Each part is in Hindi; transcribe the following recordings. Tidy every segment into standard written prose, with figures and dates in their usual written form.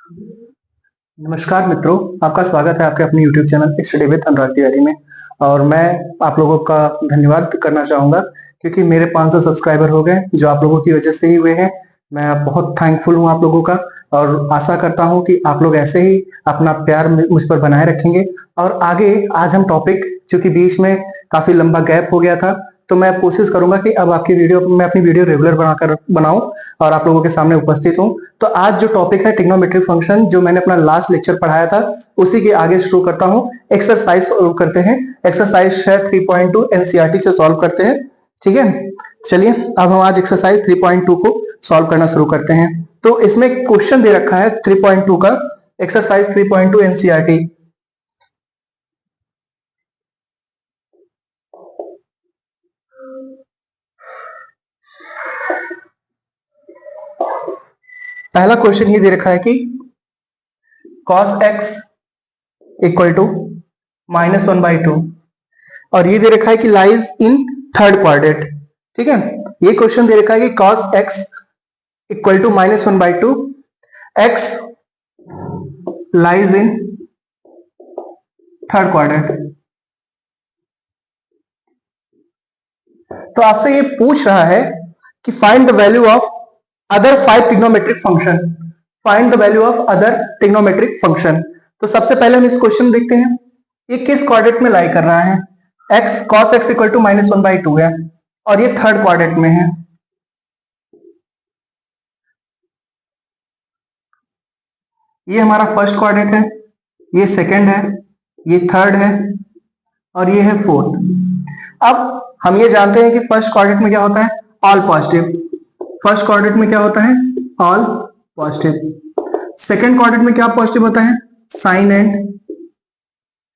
नमस्कार मित्रों, आपका स्वागत है आपके अपने YouTube चैनल स्टडी विद अनुराग तिवारी में। और मैं आप लोगों का धन्यवाद करना चाहूँगा क्योंकि मेरे 500 सब्सक्राइबर हो गए जो आप लोगों की वजह से ही हुए हैं। मैं बहुत थैंकफुल हूँ आप लोगों का और आशा करता हूँ कि आप लोग ऐसे ही अपना प्यार मुझ पर बनाए रखेंगे। और आगे आज हम टॉपिक, चूंकि बीच में काफी लंबा गैप हो गया था, तो मैं कोशिश करूंगा कि अब आपकी वीडियो मैं अपनी वीडियो रेगुलर बनाऊं और आप लोगों के सामने उपस्थित हूं। तो आज जो टॉपिक है ट्रिग्नोमेट्रिक फंक्शन, जो मैंने अपना लास्ट लेक्चर पढ़ाया था उसी के आगे शुरू करता हूं। एक्सरसाइज करते हैं। एक्सरसाइज है 3.2 एनसीईआरटी से सॉल्व करते हैं। ठीक है, चलिए अब हम आज एक्सरसाइज 3.2 को सॉल्व करना शुरू करते हैं। तो इसमें क्वेश्चन दे रखा है 3.2 का, एक्सरसाइज 3.2 एनसीईआरटी। पहला क्वेश्चन ये दे रखा है कि cos x इक्वल टू -1/2 और ये दे रखा है कि लाइज इन थर्ड क्वाड्रेंट। ठीक है, ये क्वेश्चन दे रखा है कि cos x equal to -1/2, x lies in third quadrant. तो आपसे ये पूछ रहा है कि find the value of other 5 trigonometric function. Find the value of other trigonometric function. तो सबसे पहले हम इस क्वेश्चन देखते हैं, ये किस क्वाड्रेंट में लाई कर रहा है। x cos x equal to -1/2 है और ये थर्ड क्वाड्रेंट में है। ये हमारा फर्स्ट क्वाड्रेंट है, ये सेकंड है, ये थर्ड है और ये है फोर्थ। अब हम ये जानते हैं कि फर्स्ट क्वाड्रेंट में क्या होता है, ऑल पॉजिटिव। फर्स्ट क्वाड्रेंट में क्या होता है, ऑल पॉजिटिव। सेकंड क्वाड्रेंट में क्या पॉजिटिव होता है, साइन एंड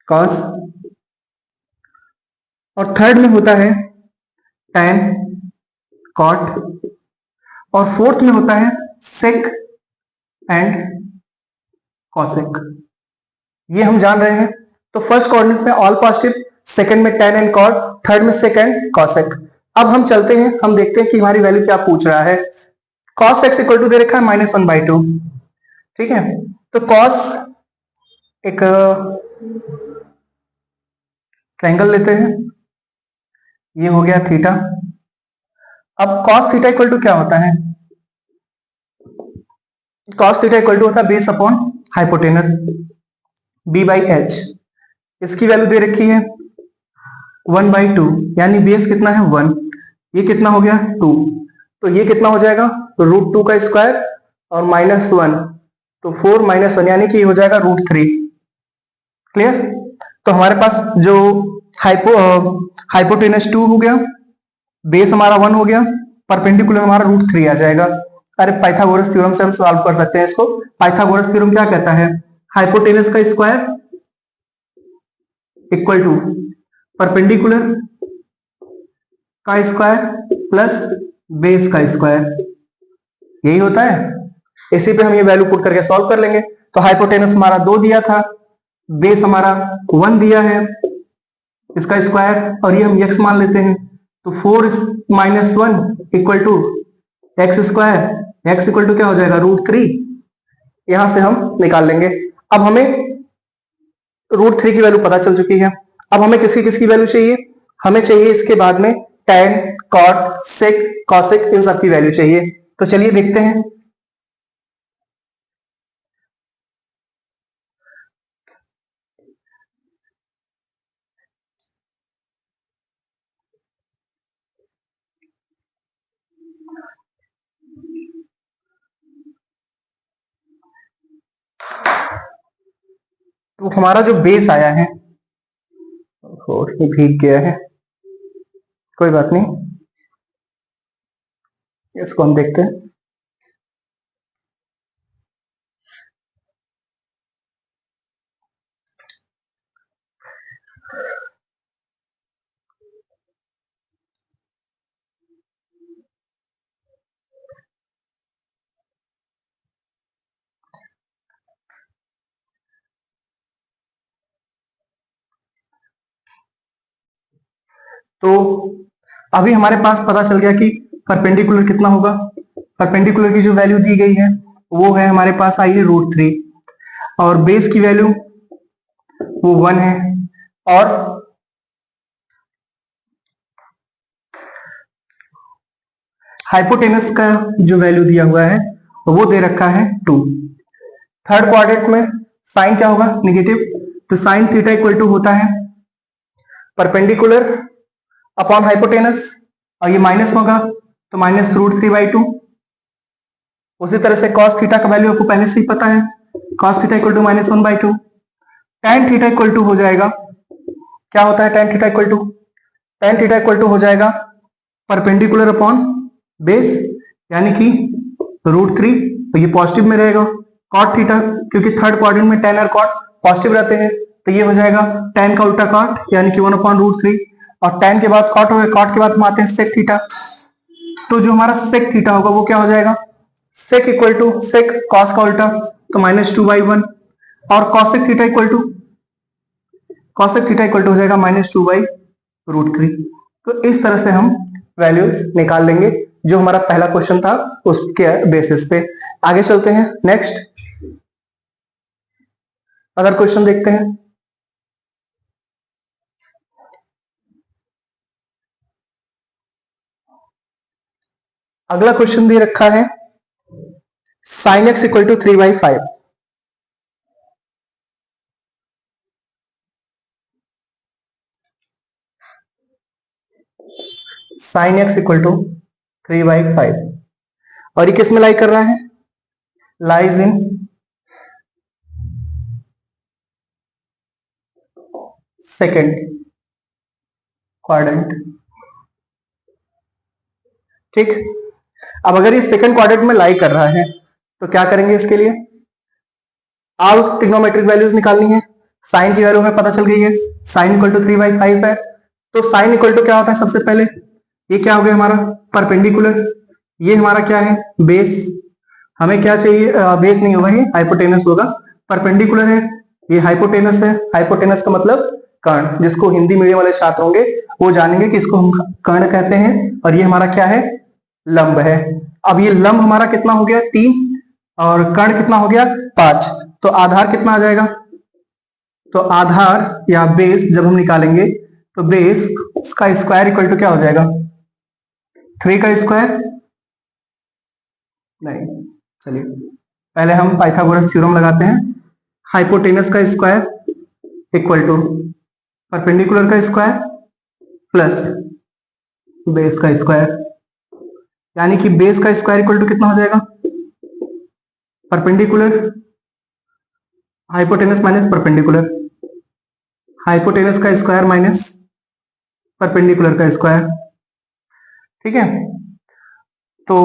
कॉस। और थर्ड में होता है टैन, कॉट। और फोर्थ में होता है सेक एंड कॉसेक। ये हम जान रहे हैं। तो फर्स्ट क्वाड्रेंट में ऑल पॉजिटिव, सेकंड में टैन एंड कॉट, थर्ड में सेक एंड कॉसेक। अब हम चलते हैं, हम देखते हैं कि हमारी वैल्यू क्या पूछ रहा है। cos x इक्वल टू दे रखा है -1/2। ठीक है, तो cos एक ट्रायंगल लेते हैं, ये हो गया थीटा। अब cos थीटा इक्वल टू क्या होता है, cos थीटा इक्वल टू होता है बेस अपॉन हाइपोटेनस b/h। इसकी वैल्यू दे रखी है 1/2, यानी बेस कितना है 1, ये कितना हो गया 2, तो ये कितना हो जाएगा √2 का स्क्वायर और -1, तो 4 - 1 यानी कि ये हो जाएगा √3। क्लियर। तो हमारे पास जो हाइपोटेनस 2 हो गया, बेस हमारा 1 हो गया, परपेंडिकुलर हमारा √3 आ जाएगा। अरे पाइथागोरस थ्योरम से हम सॉल्व कर सकते हैं इसको। पाइथागोरस थ्योरम क्या कहता है, हाइपोटेनस का स्क्वायर इक्वल टू परपेंडिकुलर का स्क्वायर प्लस बेस का स्क्वायर, यही होता है। इसी पे हम ये वैल्यू पुट करके सॉल्व कर लेंगे। तो हाइपोटेनस हमारा 2 दिया था, बेस हमारा 1 दिया है, इसका स्क्वायर, और ये हम x मान लेते हैं। तो 4 - 1 equal to x square, x equal to क्या हो जाएगा √3, यहां से हम निकाल लेंगे। अब हमें √3 की वैल्यू पता चल चुकी है। अब हमें किसकी किसकी वैल्यू चाहिए, हमें चाहिए इसके बाद में tan, cot, sec, cosec, इन सब की वैल्यू चाहिए। तो चलिए देखते हैं। तो हमारा जो बेस आया है, और ये भीग गया है, कोई बात नहीं, इसको हम देखते हैं। तो अभी हमारे पास पता चल गया कि परपेंडिकुलर कितना होगा। परपेंडिकुलर की जो वैल्यू दी गई है वो है हमारे पास आई है √3, और बेस की वैल्यू वो 1 है, और हाइपोटेनस का जो वैल्यू दिया हुआ है वो दे रखा है 2। थर्ड क्वाड्रेंट में साइन क्या होगा, निगेटिव, तो साइन थीटा इक्वल टू होता है परपेंडिकुलर अपॉन हाइपोटेनस, और ये माइनस होगा तो -√3/2। उसी तरह से cos थीटा का वैल्यू आपको पहले से ही पता है, cos theta equal to -1/2। tan theta equal to हो जाएगा, क्या होता है tan theta equal to, tan theta equal to हो जाएगा परपेंडिकुलर अपॉन बेस, यानी कि √3, तो ये पॉजिटिव में रहेगा। cot थीटा, क्योंकि थर्ड क्वाड्रेंट में tan और cot पॉजिटिव रहते हैं, तो ये हो जाएगा tan का उल्टा cot, यानी कि 1/√3, और tan के बाद cot हो गया, cot के बाद हम आते हैं sec थीटा, तो जो हमारा sec थीटा होगा वो क्या हो जाएगा, sec equal to sec cos का उल्टा, तो -2/1, और cosec थीटा इक्वल टू हो जाएगा -2/√3। तो इस तरह से हम वैल्यूज निकाल लेंगे, जो हमारा पहला क्वेश्चन था उसके बेसिस पे। आगे चलते हैं, नेक्स्ट अगर क्वेश्चन देखते हैं। अगला क्वेश्चन दे रखा है sin x equal to 3/5। sin x equal to 3/5, और ये किस में लाई कर रहा है, लाइज इन सेकेंड क्वाड्रेंट। ठीक, अब अगर ये सेकंड क्वाड्रेंट में लाई कर रहा है तो क्या करेंगे, इसके लिए ऑल ट्रिग्नोमेट्रिक वैल्यूज निकालनी है। साइन की वैल्यू हमें पता चल गई है, साइन इक्वल टू 3/5 है, तो साइन इक्वल टू क्या होता है, सबसे पहले ये क्या हो गया हमारा परपेंडिकुलर, ये हमारा क्या है बेस, हमें क्या चाहिए, बेस नहीं होगा, ये हाइपोटेनस होगा, परपेंडिकुलर है, ये हाइपोटेनस है, हाइपोटेनस का मतलब कर्ण, जिसको हिंदी मीडियम वाले छात्र होंगे वो जानेंगे कि इसको हम कर्ण कहते हैं, और ये हमारा क्या है, लंब है। अब ये लंब हमारा कितना हो गया 3, और कर्ण कितना हो गया 5, तो आधार कितना आ जाएगा, तो आधार या बेस जब हम निकालेंगे तो बेस का स्क्वायर इक्वल टू क्या हो जाएगा, 3 का स्क्वायर, नहीं, चलिए पहले हम पाइथागोरस थ्योरम लगाते हैं। हाइपोटेनस का स्क्वायर इक्वल टू परपेंडिकुलर का स्क्वायर प्लस बेस का स्क्वायर, यानी कि बेस का स्क्वायर इक्वल टू कितना हो जाएगा, perpendicular hypotenuse minus perpendicular, hypotenuse का स्क्वायर माइनस परपेंडिकुलर का स्क्वायर। ठीक है, तो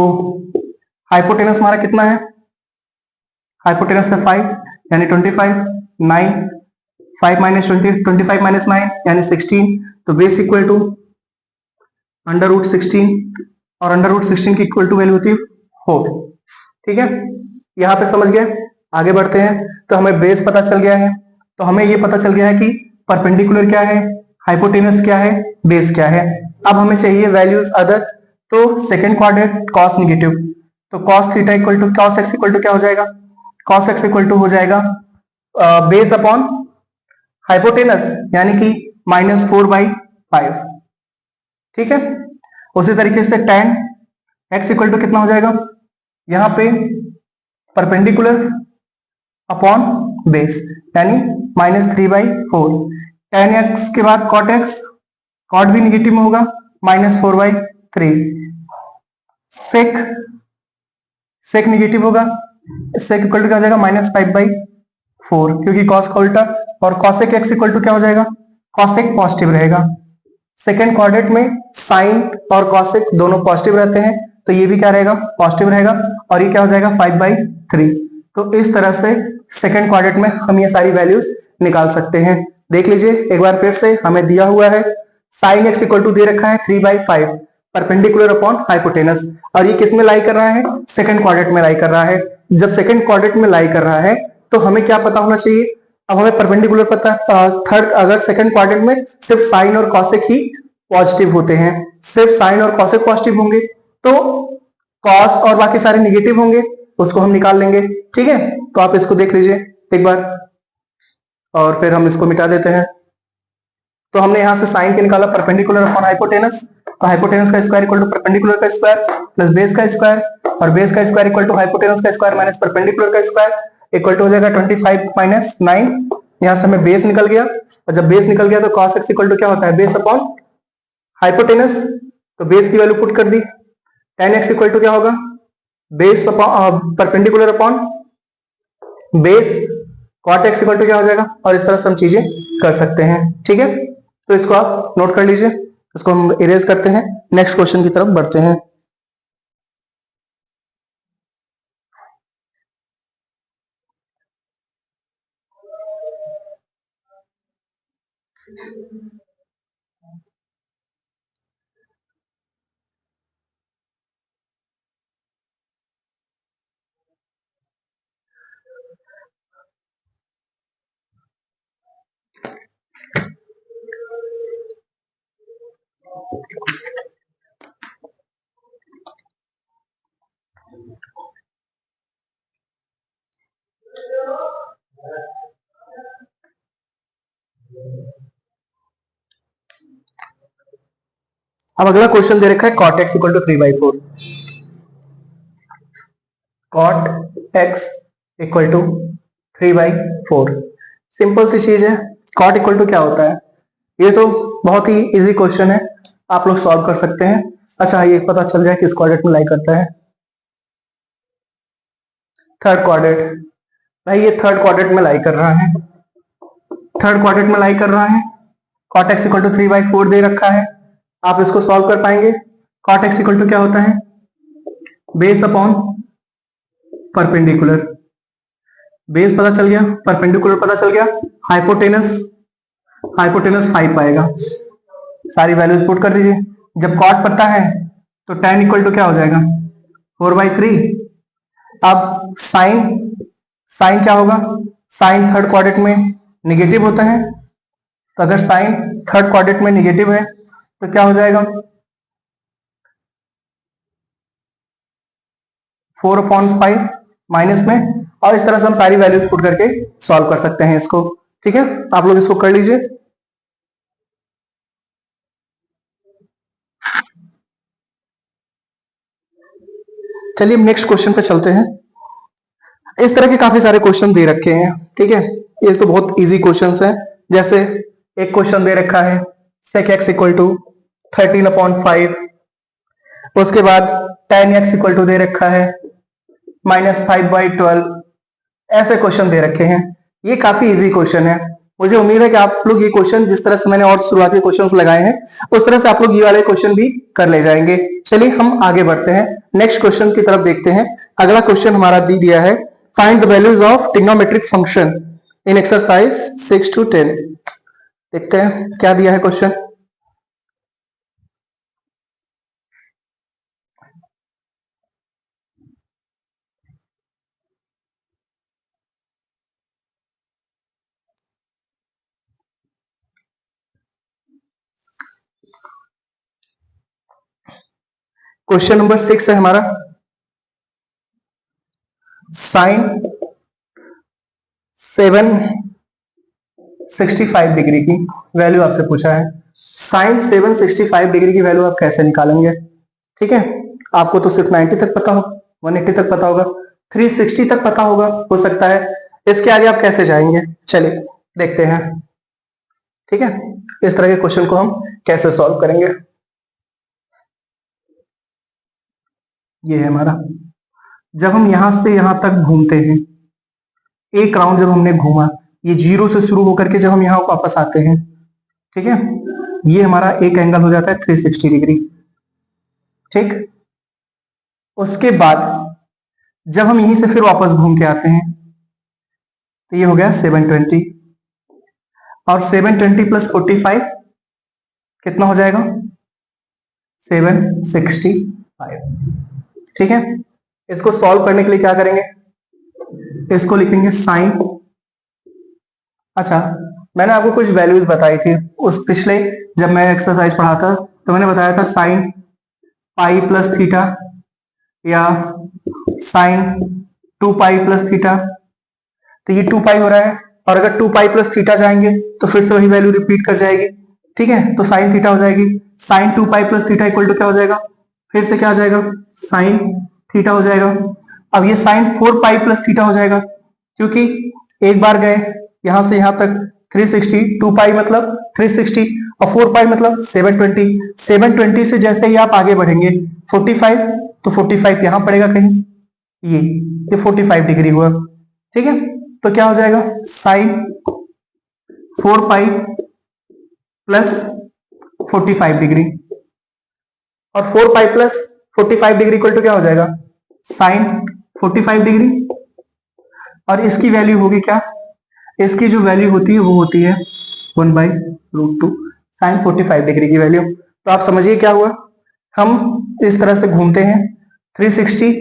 हाइपोटेनस हमारा कितना है, हाइपोटेनस है 5 यानी 25, 9, 5 माइनस 20, 25 माइनस 9 यानी 16, तो बेस इक्वल टू √16, और √16 की इक्वल टू वैल्यू होती है 4। ठीक है, यहां पे समझ गए। आगे बढ़ते हैं, तो हमें बेस पता चल गया है, तो हमें ये पता चल गया है कि परपेंडिकुलर क्या है, हाइपोटेनस क्या है, बेस क्या है। अब हमें चाहिए वैल्यूज अदर, तो सेकंड क्वाड्रेंट कॉस निगेटिव, तो cos theta equal to cos x equal to क्या हो जाएगा, cos x इक्वल टू हो जाएगा बेस अपॉन हाइपोटेनस, यानी कि -4/5। ठीक है, उसी तरीके से tan x इक्वल टू कितना हो जाएगा, यहां पे परपेंडिकुलर अपॉन बेस, यानी -3/4। tan x के बाद cot x, cot भी निगेटिव में होगा, -4/3। sec निगेटिव होगा, sec इक्वल टू क्या हो जाएगा, -5/4, क्योंकि cos का उल्टा, और cosec x इक्वल टू क्या हो जाएगा, cosec पॉजिटिव रहेगा। सेकेंड क्वाड्रेंट में साइन और cosec दोनों पॉजिटिव रहते हैं, तो ये भी क्या रहेगा, पॉजिटिव रहेगा, और ये क्या हो जाएगा 5/3। तो इस तरह से सेकेंड क्वाड्रेंट में हम ये सारी वैल्यूज निकाल सकते हैं। देख लीजिए एक बार फिर से, हमें दिया हुआ है साइन x इक्वल टू दे रखा है 3/5 परपेंडिकुलर अपॉन हाइपोटेनस, और ये किस में लाई कर रहा है, सेकंड क्वाड्रेंट में लाई कर रहा है। जब सेकंड क्वाड्रेंट में लाई कर रहा है तो हमें क्या पता होना चाहिए, अब हमें परपेंडिकुलर पता, थर्ड अगर सेकंड क्वाड्रेंट में सिर्फ साइन और कॉसेक ही पॉजिटिव होते हैं, सिर्फ साइन और कॉसेक पॉजिटिव होंगे, तो कॉस और बाकी सारे निगेटिव होंगे, उसको हम निकाल लेंगे। ठीक है, तो आप इसको देख लीजिए एक बार और फिर हम इसको मिटा देते हैं। तो हमने यहां से साइन के निकाला परपेंडिकुलर अपॉन हाइपोटेनस, तो हाइपोटेनस का स्क्वायर इक्वल टू परपेंडिकुलर का स्क्वायर प्लस बेस का स्क्वायर, और बेस का स्क्वायर इक्वल टू हाइपोटेनस का स्क्वायर माइनस परपेंडिकुलर का स्क्वायर इक्वल टू हो जाएगा 25 माइनस 9। यहां से हमें बेस निकल गया, और जब बेस निकल गया तो cos x इक्वल टू क्या होता है, बेस अपॉन हाइपोटेनस। तो बेस की वैल्यू पुट कर दी, tan x इक्वल टू क्या होगा, base upon perpendicular upon base, cot x equal to क्या हो जाएगा, और इस तरह से हम चीजें कर सकते हैं। ठीक है, तो इसको आप नोट कर लीजिए, इसको हम इरेज करते हैं, नेक्स्ट क्वेश्चन की तरफ बढ़ते हैं। अब अगला क्वेश्चन दे रखा है cot x equal to 3/4, cot x equal to 3/4। Simple सी चीज है, cot इक्वल टू क्या होता है, ये तो बहुत ही इजी क्वेश्चन है, आप लोग सॉल्व कर सकते हैं। अच्छा, ये पता चल जाए किस क्वाड्रेंट में लाई करता है, थर्ड क्वाड्रेंट। भाई ये थर्ड क्वाड्रेंट में लाई कर रहा है, थर्ड क्वाड्रेंट में लाई कर रहा है। cot x इक्वल टू 3/4 दे रखा है, आप इसको सॉल्व कर पाएंगे। cot x इक्वल टू क्या होता है, बेस अपॉन परपेंडिकुलर, बेस पता चल गया, परपेंडिकुलर पता चल गया, हाइपोटेनस, हाइपोटेनस 5 पाएगा, सारी वैल्यूज पुट कर दीजिए। जब cot पता है तो tan इक्वल टू क्या हो जाएगा, 4/3। अब साइन, साइन क्या होगा, साइन थर्ड क्वाड्रेंट में निगेटिव होता है, तो अगर साइन थर्ड क्वाड्रेंट में निगेटिव है तो क्या हो जाएगा, 4/5 माइनस में, और इस तरह से हम सारी वैल्यूज पुट करके सॉल्व कर सकते हैं इसको। ठीक है, आप लोग इसको कर लीजिए। चलिए नेक्स्ट क्वेश्चन पे चलते हैं। इस तरह के काफी सारे क्वेश्चन दे रखे हैं, ठीक है, ये तो बहुत इजी क्वेश्चंस हैं। जैसे एक क्वेश्चन दे रखा है sec x इक्वल टू 13/5, उसके बाद tan x इक्वल टू दे रखा है -5/12। ऐसे क्वेश्चन दे रखे हैं, ये काफी इजी क्वेश्चन है। मुझे उम्मीद है कि आप लोग ये क्वेश्चन जिस तरह से मैंने और शुरुआती क्वेश्चंस लगाए हैं उस तरह से आप लोग ये वाले क्वेश्चन भी कर ले जाएंगे। चलिए हम आगे बढ़ते हैं, नेक्स्ट क्वेश्चन की तरफ देखते हैं। अगला क्वेश्चन हमारा दी दिया है, find the values of trigonometric function in exercise 6 to 10। देखते हैं क्या दिया है क्वेश्चन। क्वेश्चन नंबर 6 है हमारा, साइन 765 डिग्री की वैल्यू आपसे पूछा है। साइन 765 डिग्री की वैल्यू आप कैसे निकालेंगे। ठीक है, आपको तो सिर्फ 90 तक पता हो, 180 तक पता होगा, 360 तक पता होगा, हो सकता है, इसके आगे आप कैसे जाएंगे, चलिए देखते हैं। ठीक है, इस तरह के क्वेश्चन को हम कैसे सॉल्व करेंगे। ये है हमारा, जब हम यहां से यहां तक घूमते हैं, एक राउंड जब हमने घूमा, ये जीरो से शुरू होकर के जब हम यहां वापस आते हैं, ठीक है, ये हमारा एक एंगल हो जाता है 360 डिग्री। ठीक, उसके बाद जब हम यहीं से फिर वापस घूम के आते हैं तो ये हो गया 720, और 720 प्लस 45 कितना हो जाएगा, 765। ठीक है, इसको सॉल्व करने के लिए क्या करेंगे, इसको लिखेंगे साइन, अच्छा मैंने आपको कुछ वैल्यूज बताई थी उस पिछले, जब मैं एक्सरसाइज पढ़ा था तो मैंने बताया था साइन पाई प्लस थीटा या साइन 2 पाई प्लस थीटा, तो ये 2 पाई हो रहा है, और अगर 2 पाई प्लस थीटा जाएंगे तो फिर से वही वैल्यू रिपीट कर जाएगी, ठीक है। तो साइन थीटा हो जाएगी, sine 2 pi plus theta equal to क्या हो जाएगा, फिर से क्या आ जाएगा, साइन थीटा हो जाएगा। अब ये साइन 4 पाई प्लस थीटा हो जाएगा, क्योंकि एक बार गए यहां से यहां तक 360, 2 पाई मतलब 360 और 4 पाई मतलब 720, 720 से जैसे ही आप आगे बढ़ेंगे 45, तो 45 यहां पड़ेगा कहीं, ये 45 डिग्री हुआ, ठीक है। तो क्या हो जाएगा, साइन 4 पाई प्लस 45 डिग्री, और 4 pi plus 45 degree equal to क्या हो जाएगा, साइन 45 डिग्री, और इसकी वैल्यू होगी क्या, इसकी जो वैल्यू होती है वो होती है 1/√2 साइन 45 डिग्री की वैल्यू। तो आप समझिए क्या हुआ, हम इस तरह से घूमते हैं 360